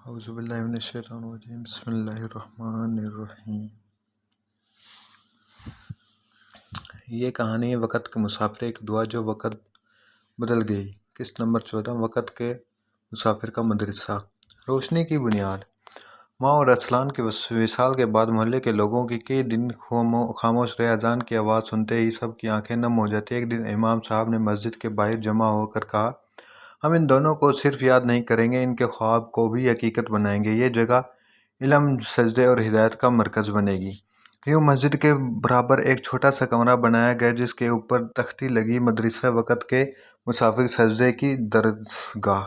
اعوذ باللہ من الشیطان الرجیم بسم اللہ الرحمن الرحیم۔ یہ کہانی ہے وقت کے مسافر ایک دعا جو وقت بدل گئی۔ قسط نمبر 14 وقت کے مسافر کا مدرسہ۔ روشنی کی بنیاد۔ ماں اور ارسلان کے وصال کے بعد محلے کے لوگوں کی کئی دن خاموش رہے۔ اذان کی آواز سنتے ہی سب کی آنکھیں نم ہو جاتی۔ ایک دن امام صاحب نے مسجد کے باہر جمع ہو کر کہا، ہم ان دونوں کو صرف یاد نہیں کریں گے، ان کے خواب کو بھی حقیقت بنائیں گے۔ یہ جگہ علم، سجدے اور ہدایت کا مرکز بنے گی۔ یوں مسجد کے برابر ایک چھوٹا سا کمرہ بنایا گیا جس کے اوپر تختی لگی، مدرسہ وقت کے مسافر سجدے کی درسگاہ۔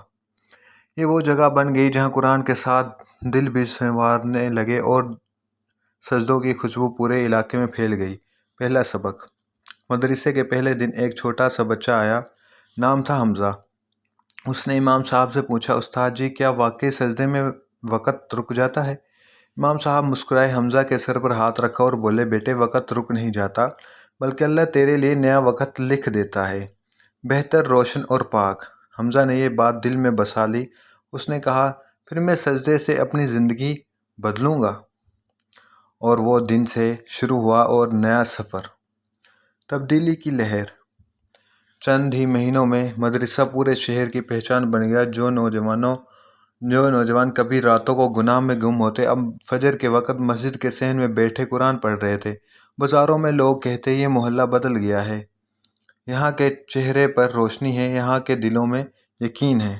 یہ وہ جگہ بن گئی جہاں قرآن کے ساتھ دل بھی سنوارنے لگے اور سجدوں کی خوشبو پورے علاقے میں پھیل گئی۔ پہلا سبق۔ مدرسے کے پہلے دن ایک چھوٹا سا بچہ آیا، نام تھا حمزہ۔ اس نے امام صاحب سے پوچھا، استاد جی کیا واقعی سجدے میں وقت رک جاتا ہے؟ امام صاحب مسکرائے، حمزہ کے سر پر ہاتھ رکھا اور بولے، بیٹے وقت رک نہیں جاتا بلکہ اللہ تیرے لیے نیا وقت لکھ دیتا ہے، بہتر، روشن اور پاک۔ حمزہ نے یہ بات دل میں بسا لی۔ اس نے کہا، پھر میں سجدے سے اپنی زندگی بدلوں گا۔ اور وہ دن سے شروع ہوا اور نیا سفر۔ تبدیلی کی لہر۔ چند ہی مہینوں میں مدرسہ پورے شہر کی پہچان بن گیا۔ جو نوجوان کبھی راتوں کو گناہ میں گم ہوتے، اب فجر کے وقت مسجد کے صحن میں بیٹھے قرآن پڑھ رہے تھے۔ بازاروں میں لوگ کہتے، یہ محلہ بدل گیا ہے، یہاں کے چہرے پر روشنی ہے، یہاں کے دلوں میں یقین ہے۔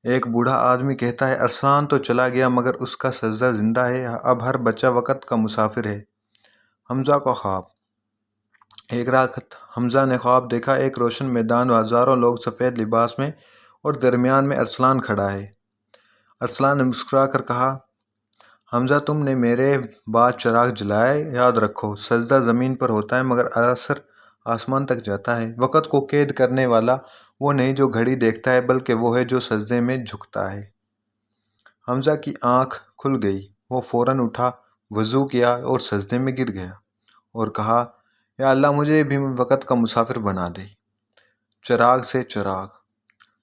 ایک بوڑھا آدمی کہتا ہے، ارسلان تو چلا گیا مگر اس کا سجدہ زندہ ہے، اب ہر بچہ وقت کا مسافر ہے۔ حمزہ کا خواب۔ ایک رات حمزہ نے خواب دیکھا، ایک روشن میدان، ہزاروں لوگ سفید لباس میں اور درمیان میں ارسلان کھڑا ہے۔ ارسلان نے مسکرا کر کہا، حمزہ تم نے میرے بعد چراغ جلائے، یاد رکھو سجدہ زمین پر ہوتا ہے مگر اثر آسمان تک جاتا ہے۔ وقت کو قید کرنے والا وہ نہیں جو گھڑی دیکھتا ہے بلکہ وہ ہے جو سجدے میں جھکتا ہے۔ حمزہ کی آنکھ کھل گئی، وہ فوراً اٹھا، وضو کیا اور سجدے میں گر گیا اور کہا، یا اللہ مجھے بھی وقت کا مسافر بنا دے۔ چراغ سے چراغ۔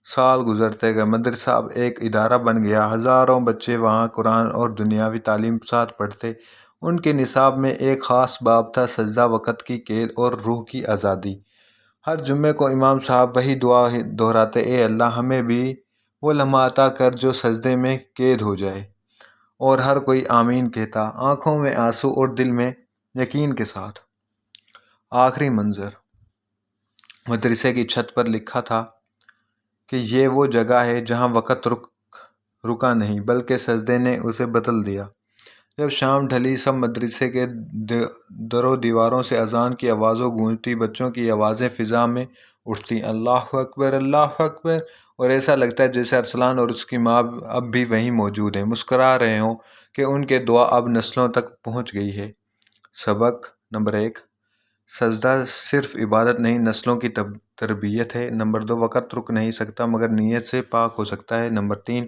سال گزرتے گئے، مدرسہ اب ایک ادارہ بن گیا، ہزاروں بچے وہاں قرآن اور دنیاوی تعلیم ساتھ پڑھتے۔ ان کے نصاب میں ایک خاص باب تھا، سجدہ، وقت کی قید اور روح کی آزادی۔ ہر جمعے کو امام صاحب وہی دعا دہراتے، اے اللہ ہمیں بھی وہ لمحہ عطا کر جو سجدے میں قید ہو جائے، اور ہر کوئی آمین کہتا، آنکھوں میں آنسو اور دل میں یقین کے ساتھ۔ آخری منظر۔ مدرسے کی چھت پر لکھا تھا کہ یہ وہ جگہ ہے جہاں وقت رکا نہیں بلکہ سجدے نے اسے بدل دیا۔ جب شام ڈھلی، سب مدرسے کے در و دیواروں سے اذان کی آوازیں گونجتی، بچوں کی آوازیں فضا میں اٹھتی، اللہ اکبر، اللہ اکبر، اور ایسا لگتا ہے جیسے ارسلان اور اس کی ماں اب بھی وہیں موجود ہیں، مسکرا رہے ہوں کہ ان کے دعا اب نسلوں تک پہنچ گئی ہے۔ سبق نمبر 1، سجدہ صرف عبادت نہیں، نسلوں کی تربیت ہے۔ نمبر 2، وقت رک نہیں سکتا مگر نیت سے پاک ہو سکتا ہے۔ نمبر 3،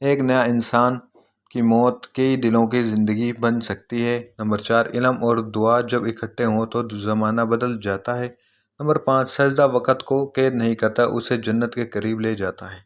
ایک نیا انسان کی موت کئی دلوں کی زندگی بن سکتی ہے۔ نمبر 4، علم اور دعا جب اکٹھے ہوں تو زمانہ بدل جاتا ہے۔ نمبر 5، سجدہ وقت کو قید نہیں کرتا، اسے جنت کے قریب لے جاتا ہے۔